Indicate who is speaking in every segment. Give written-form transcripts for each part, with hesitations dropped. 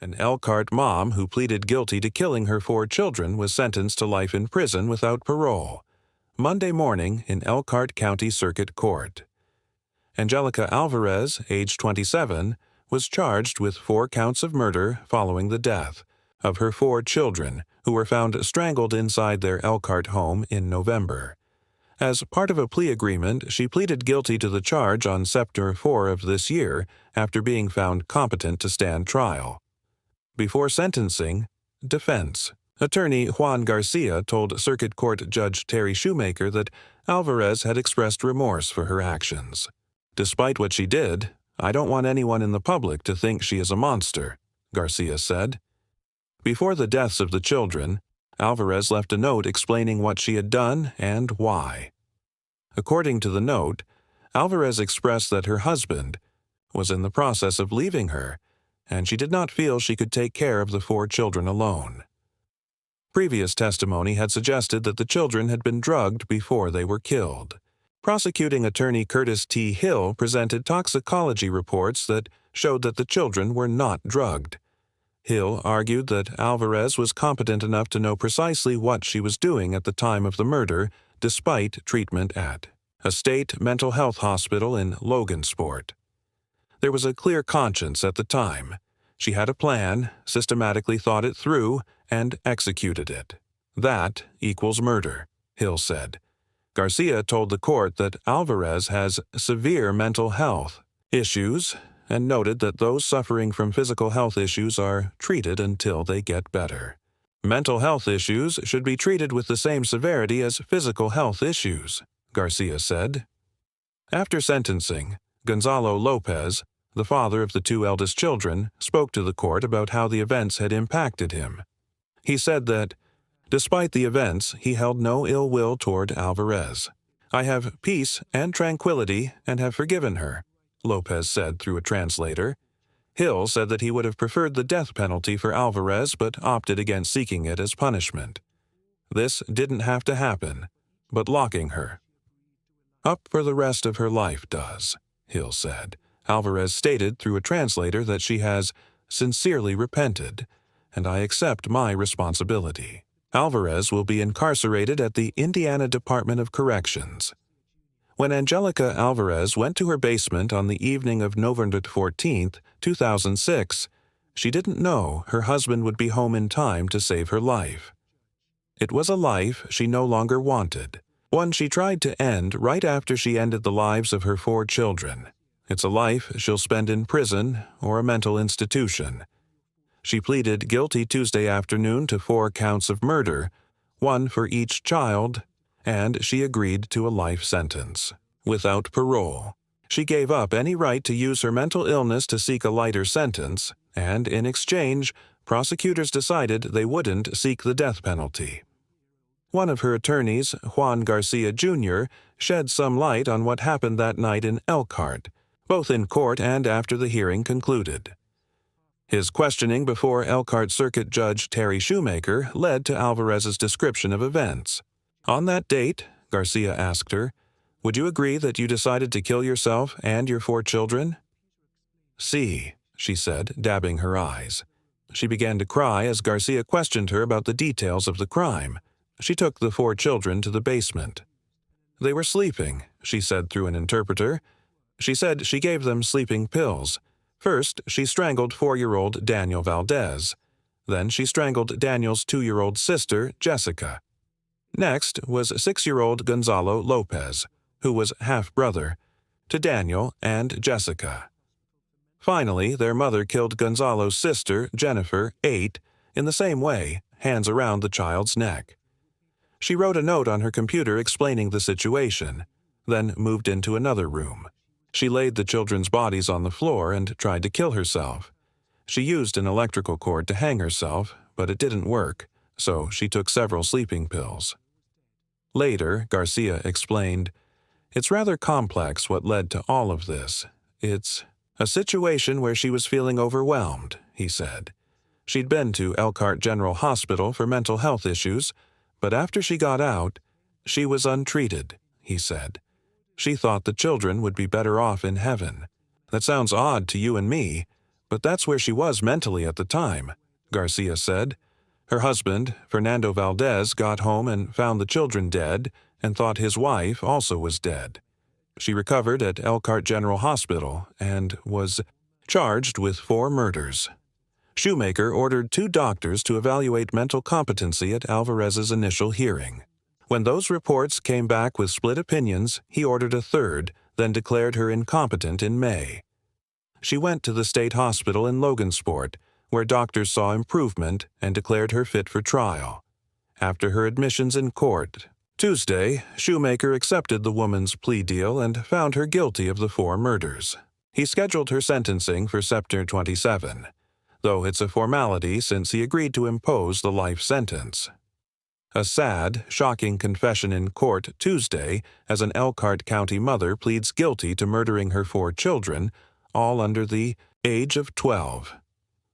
Speaker 1: An Elkhart mom who pleaded guilty to killing her 4 children was sentenced to life in prison without parole. Monday morning in Elkhart County Circuit Court. Angelica Alvarez, age 27, was charged with 4 counts of murder following the death of her 4 children, who were found strangled inside their Elkhart home in November. As part of a plea agreement, she pleaded guilty to the charge on September 4 of this year after being found competent to stand trial. Before sentencing, defense attorney Juan Garcia told Circuit Court Judge Terry Shoemaker that Alvarez had expressed remorse for her actions. "Despite what she did, I don't want anyone in the public to think she is a monster," Garcia said. Before the deaths of the children, Alvarez left a note explaining what she had done and why. According to the note, Alvarez expressed that her husband was in the process of leaving her, and she did not feel she could take care of the 4 children alone. Previous testimony had suggested that the children had been drugged before they were killed. Prosecuting attorney Curtis T. Hill presented toxicology reports that showed that the children were not drugged. Hill argued that Alvarez was competent enough to know precisely what she was doing at the time of the murder, despite treatment at a state mental health hospital in Logansport. There was a clear conscience at the time. She had a plan, systematically thought it through, and executed it. That equals murder, Hill said. Garcia told the court that Alvarez has severe mental health issues and noted that those suffering from physical health issues are treated until they get better. Mental health issues should be treated with the same severity as physical health issues, Garcia said. After sentencing, Gonzalo Lopez, the father of the 2 eldest children, spoke to the court about how the events had impacted him. He said that, despite the events, he held no ill will toward Alvarez. "I have peace and tranquility and have forgiven her," Lopez said through a translator. Hill said that he would have preferred the death penalty for Alvarez but opted against seeking it as punishment. This didn't have to happen, but locking her up for the rest of her life does, Hill said. Alvarez stated through a translator that she has sincerely repented, and I accept my responsibility. Alvarez will be incarcerated at the Indiana Department of Corrections. When Angelica Alvarez went to her basement on the evening of November 14, 2006, she didn't know her husband would be home in time to save her life. It was a life she no longer wanted, one she tried to end right after she ended the lives of her 4 children. It's a life she'll spend in prison or a mental institution. She pleaded guilty Tuesday afternoon to 4 counts of murder, 1 for each child, and she agreed to a life sentence, without parole. She gave up any right to use her mental illness to seek a lighter sentence, and in exchange, prosecutors decided they wouldn't seek the death penalty. One of her attorneys, Juan Garcia Jr., shed some light on what happened that night in Elkhart, both in court and after the hearing concluded. His questioning before Elkhart Circuit Judge Terry Shoemaker led to Alvarez's description of events. "On that date," Garcia asked her, "would you agree that you decided to kill yourself and your 4 children?" "Sí," she said, dabbing her eyes. She began to cry as Garcia questioned her about the details of the crime. She took the 4 children to the basement. "They were sleeping," she said through an interpreter. She said she gave them sleeping pills. First, she strangled 4-year-old Daniel Valdez. Then she strangled Daniel's 2-year-old sister, Jessica. Next was 6-year-old Gonzalo Lopez, who was half-brother to Daniel and Jessica. Finally, their mother killed Gonzalo's sister, Jennifer, 8, in the same way, hands around the child's neck. She wrote a note on her computer explaining the situation, then moved into another room. She laid the children's bodies on the floor and tried to kill herself. She used an electrical cord to hang herself, but it didn't work, so she took several sleeping pills. Later, Garcia explained, "It's rather complex what led to all of this. It's a situation where she was feeling overwhelmed," he said. She'd been to Elkhart General Hospital for mental health issues, but after she got out, she was untreated, he said. She thought the children would be better off in heaven. That sounds odd to you and me, but that's where she was mentally at the time," Garcia said. Her husband, Fernando Valdez, got home and found the children dead and thought his wife also was dead. She recovered at Elkhart General Hospital and was charged with 4 murders. Shoemaker ordered 2 doctors to evaluate mental competency at Alvarez's initial hearing. When those reports came back with split opinions, he ordered a 3rd, then declared her incompetent in May. She went to the state hospital in Logansport, where doctors saw improvement and declared her fit for trial. After her admissions in court, Tuesday, Shoemaker accepted the woman's plea deal and found her guilty of the 4 murders. He scheduled her sentencing for September 27, though it's a formality since he agreed to impose the life sentence. A sad, shocking confession in court Tuesday as an Elkhart County mother pleads guilty to murdering her 4 children, all under the age of 12.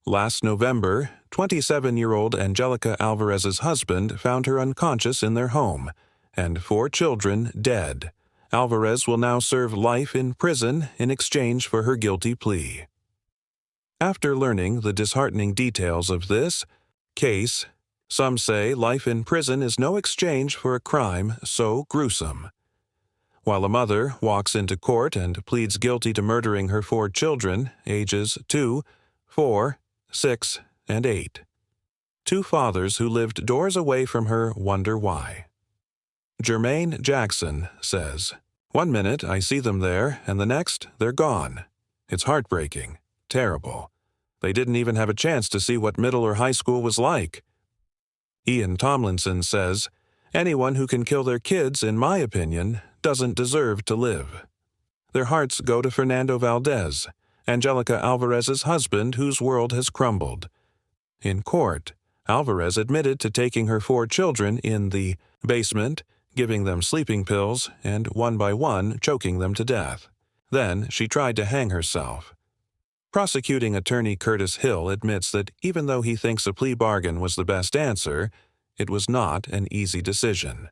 Speaker 1: Last November, 27-year-old Angelica Alvarez's husband found her unconscious in their home, and 4 children dead. Alvarez will now serve life in prison in exchange for her guilty plea. After learning the disheartening details of this case, some say life in prison is no exchange for a crime so gruesome. While a mother walks into court and pleads guilty to murdering her 4 children, ages 2, 4, 6, and 8. 2 fathers who lived doors away from her wonder why. Jermaine Jackson says, "One minute I see them there, and the next they're gone. It's heartbreaking, terrible. They didn't even have a chance to see what middle or high school was like." Ian Tomlinson says, "Anyone who can kill their kids, in my opinion, doesn't deserve to live." Their hearts go to Fernando Valdez, Angelica Alvarez's husband, whose world has crumbled. In court, Alvarez admitted to taking her 4 children in the basement, giving them sleeping pills, and one by one choking them to death. Then she tried to hang herself. Prosecuting attorney Curtis Hill admits that even though he thinks a plea bargain was the best answer, it was not an easy decision.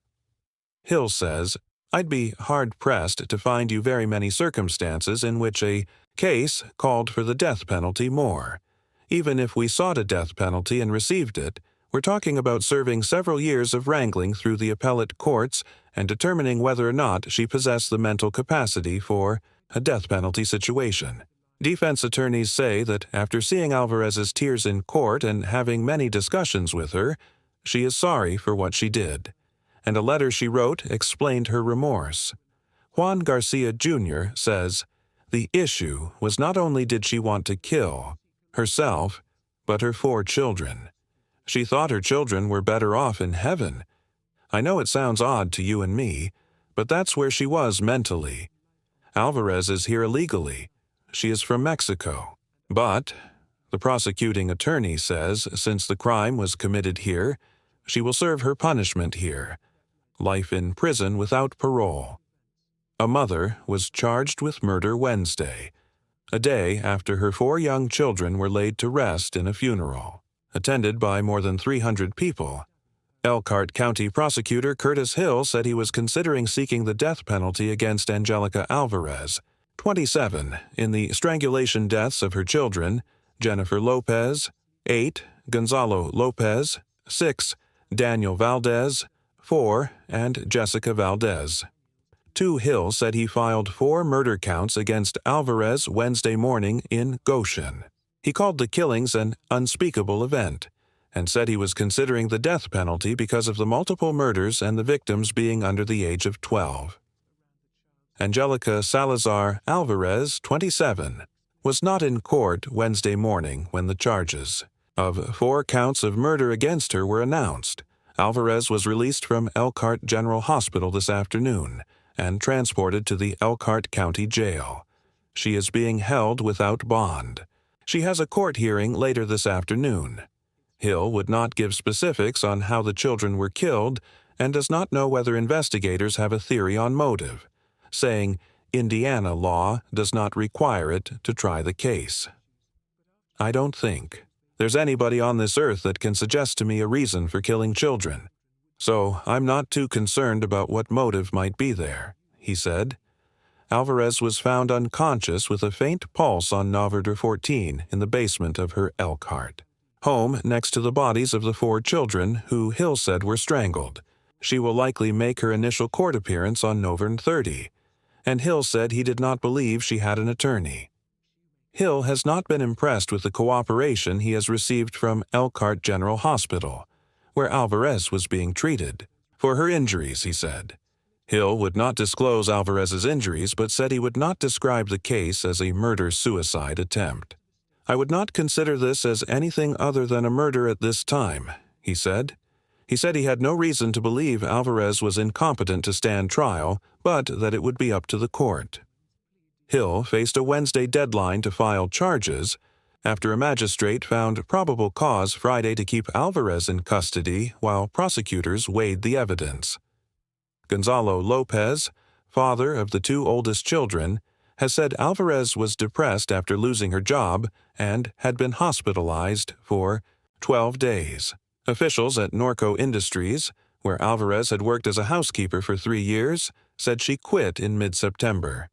Speaker 1: Hill says, "I'd be hard-pressed to find you very many circumstances in which a case called for the death penalty more. Even if we sought a death penalty and received it, we're talking about serving several years of wrangling through the appellate courts and determining whether or not she possessed the mental capacity for a death penalty situation." Defense attorneys say that after seeing Alvarez's tears in court and having many discussions with her, she is sorry for what she did, and a letter she wrote explained her remorse. Juan Garcia Jr. says, "The issue was not only did she want to kill herself, but her 4 children. She thought her children were better off in heaven. I know it sounds odd to you and me, but that's where she was mentally. Alvarez is here illegally. She is from Mexico. But," the prosecuting attorney says, "since the crime was committed here, she will serve her punishment here. Life in prison without parole." A mother was charged with murder Wednesday, a day after her 4 young children were laid to rest in a funeral, attended by more than 300 people. Elkhart County Prosecutor Curtis Hill said he was considering seeking the death penalty against Angelica Alvarez, 27, in the strangulation deaths of her children, Jennifer Lopez, 8, Gonzalo Lopez, 6, Daniel Valdez, 4, and Jessica Valdez. 2 Hill said he filed 4 murder counts against Alvarez Wednesday morning in Goshen. He called the killings an unspeakable event, and said he was considering the death penalty because of the multiple murders and the victims being under the age of 12. Angelica Salazar Alvarez, 27, was not in court Wednesday morning when the charges of 4 counts of murder against her were announced. Alvarez was released from Elkhart General Hospital this afternoon and transported to the Elkhart County Jail. She is being held without bond. She has a court hearing later this afternoon. Hill would not give specifics on how the children were killed and does not know whether investigators have a theory on motive, saying Indiana law does not require it to try the case. "I don't think there's anybody on this earth that can suggest to me a reason for killing children, so I'm not too concerned about what motive might be there," he said. Alvarez was found unconscious with a faint pulse on November 14 in the basement of her Elkhart home next to the bodies of the 4 children who Hill said were strangled. She will likely make her initial court appearance on November 30, and Hill said he did not believe she had an attorney. Hill has not been impressed with the cooperation he has received from Elkhart General Hospital, where Alvarez was being treated for her injuries, he said. Hill would not disclose Alvarez's injuries but said he would not describe the case as a murder-suicide attempt. "I would not consider this as anything other than a murder at this time," he said. He said he had no reason to believe Alvarez was incompetent to stand trial, but that it would be up to the court. Hill faced a Wednesday deadline to file charges after a magistrate found probable cause Friday to keep Alvarez in custody while prosecutors weighed the evidence. Gonzalo Lopez, father of the 2 oldest children, has said Alvarez was depressed after losing her job and had been hospitalized for 12 days. Officials at Norco Industries, where Alvarez had worked as a housekeeper for 3 years, said she quit in mid-September.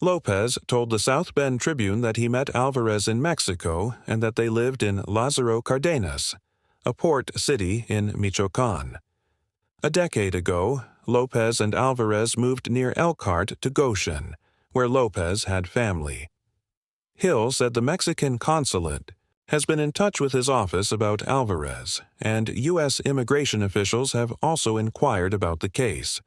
Speaker 1: Lopez told the South Bend Tribune that he met Alvarez in Mexico and that they lived in Lázaro Cárdenas, a port city in Michoacán. A decade ago, Lopez and Alvarez moved near Elkhart to Goshen, where Lopez had family. Hill said the Mexican consulate has been in touch with his office about Alvarez, and U.S. immigration officials have also inquired about the case.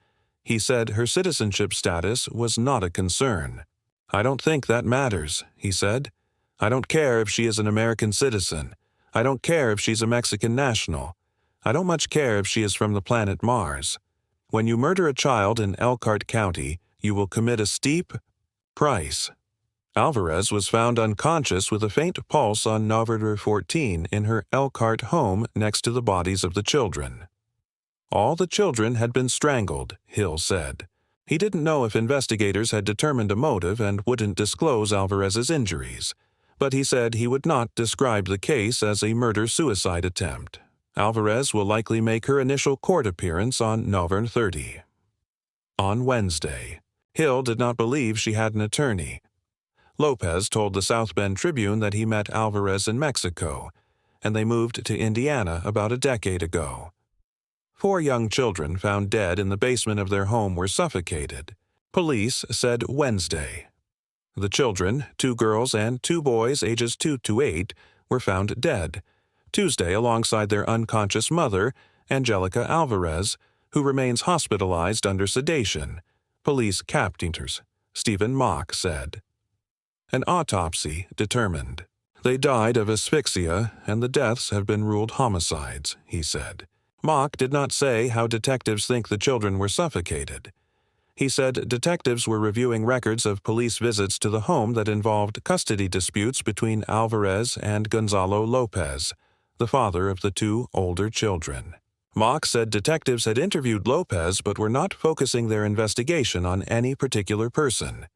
Speaker 1: He said her citizenship status was not a concern. "I don't think that matters," he said. "I don't care if she is an American citizen. I don't care if she's a Mexican national. I don't much care if she is from the planet Mars. When you murder a child in Elkhart County, you will commit a steep price." Alvarez was found unconscious with a faint pulse on November 14 in her Elkhart home next to the bodies of the children. All the children had been strangled, Hill said. He didn't know if investigators had determined a motive and wouldn't disclose Alvarez's injuries, but he said he would not describe the case as a murder-suicide attempt. Alvarez will likely make her initial court appearance on November 30. On Wednesday, Hill did not believe she had an attorney. Lopez told the South Bend Tribune that he met Alvarez in Mexico, and they moved to Indiana about a decade ago. 4 young children found dead in the basement of their home were suffocated, police said Wednesday. The children, 2 girls and 2 boys ages 2 to 8, were found dead Tuesday alongside their unconscious mother, Angelica Alvarez, who remains hospitalized under sedation, police captain Stephen Mock said. An autopsy determined. "They died of asphyxia, and the deaths have been ruled homicides," he said. Mock did not say how detectives think the children were suffocated. He said detectives were reviewing records of police visits to the home that involved custody disputes between Alvarez and Gonzalo Lopez, the father of the 2 older children. Mock said detectives had interviewed Lopez but were not focusing their investigation on any particular person.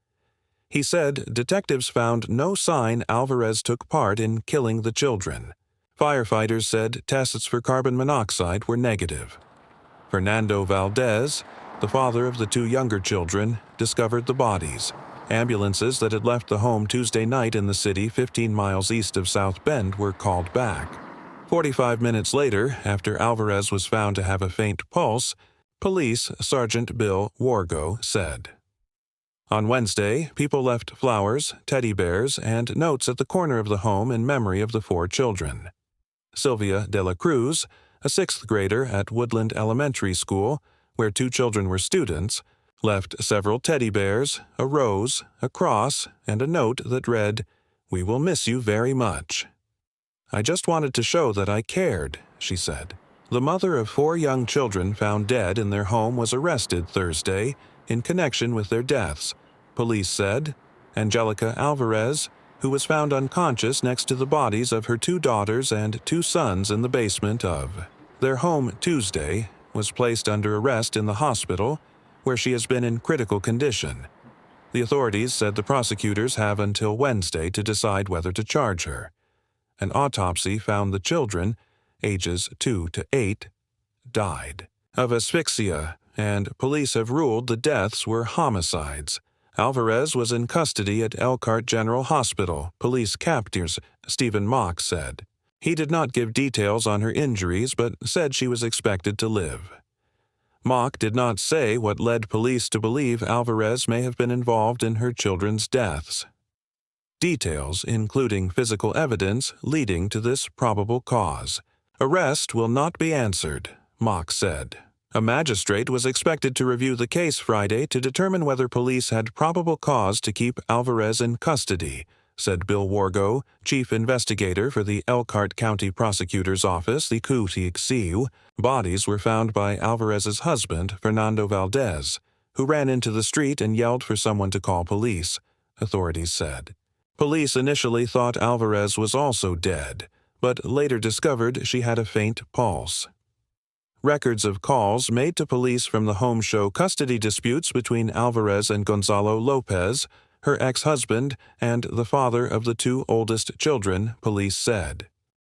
Speaker 1: He said detectives found no sign Alvarez took part in killing the children. Firefighters said tests for carbon monoxide were negative. Fernando Valdez, the father of the 2 younger children, discovered the bodies. Ambulances that had left the home Tuesday night in the city 15 miles east of South Bend were called back. 45 minutes later, after Alvarez was found to have a faint pulse, Police Sergeant Bill Wargo said. On Wednesday, people left flowers, teddy bears, and notes at the corner of the home in memory of the 4 children. Sylvia de la Cruz, a 6th grader at Woodland Elementary School, where 2 children were students, left several teddy bears, a rose, a cross, and a note that read, "We will miss you very much." "I just wanted to show that I cared," she said. The mother of 4 young children found dead in their home was arrested Thursday in connection with their deaths, police said. Angelica Alvarez, who was found unconscious next to the bodies of her 2 daughters and 2 sons in the basement of their home Tuesday, was placed under arrest in the hospital, where she has been in critical condition. The authorities said the prosecutors have until Wednesday to decide whether to charge her. An autopsy found the children, ages 2 to 8, died of asphyxia, and police have ruled the deaths were homicides, Alvarez was in custody at Elkhart General Hospital, police captors Stephen Mock said. He did not give details on her injuries but said she was expected to live. Mock did not say what led police to believe Alvarez may have been involved in her children's deaths. Details, including physical evidence leading to this probable cause. Arrest will not be answered, Mock said. A magistrate was expected to review the case Friday to determine whether police had probable cause to keep Alvarez in custody, said Bill Wargo, chief investigator for the Elkhart County Prosecutor's Office, the QTCU. Bodies were found by Alvarez's husband, Fernando Valdez, who ran into the street and yelled for someone to call police, authorities said. Police initially thought Alvarez was also dead, but later discovered she had a faint pulse. Records of calls made to police from the home show custody disputes between Alvarez and Gonzalo Lopez, her ex-husband, and the father of the two oldest children, police said.